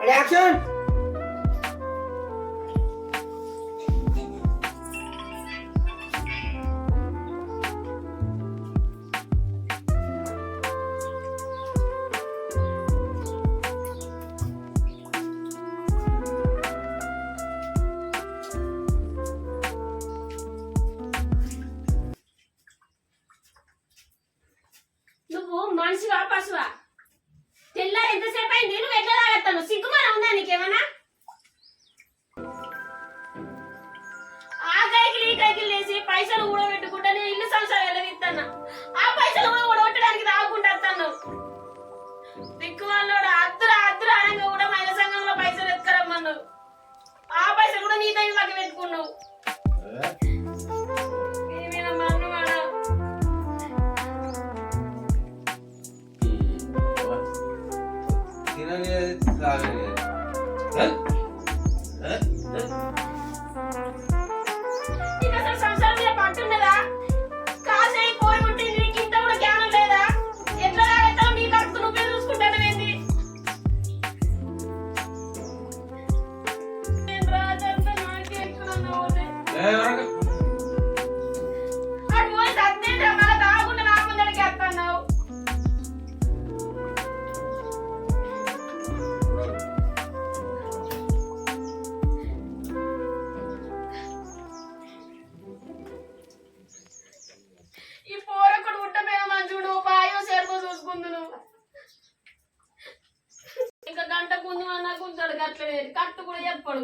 Action. నువ్వు మనిషివా పశువా? తెల్లారి ఎంతసేపు అయింది? నువ్వు ఎట్లా తాగెత్తాను? సిగ్గుమాన ఉందా నీకేమన్నా? ఆ కైకిలు ఈ కైకిలు వేసి పైసలు కూడా పెట్టుకుంటా నేను ఇల్లు సంసారం వెళ్ళవిస్తాను. ఆ పైసలు కూడా ఊడగొట్టడానికి తాగుకుంటా వస్తాను. దిక్కుమాలోడు అద్దురా అద్దురా అనగా కూడా మహిళా సంఘంలో పైసలు ఎత్తుకరమ్మన్నావు. ఆ పైసలు కూడా నీ దగ్గర పక్క పెట్టుకున్నావు. సంసారం మీద పట్టున్నదా? కాసే పోయి ఉంటే నీకు ఇంత కూడా జ్ఞానం లేదా? ఎట్లా తాగెత్తావు? నీ కడుపు నువ్వే చూసుకుంటాను ఏంది? రాజంతా నాకే ఎక్కుతున్నావు. అటు పోయి సత్యేంద్ర మళ్ళా తాగకుండా నా ముందడికి వస్తున్నావు. ఈ పోరొక్కడు ఉట్టమైన మంచుడు పాయో సెరుపు చూసుకుందును. ఇంకా గంట ముందు అన్నా కూర్చోడు గట్ల కట్టు కూడా చెప్పడు.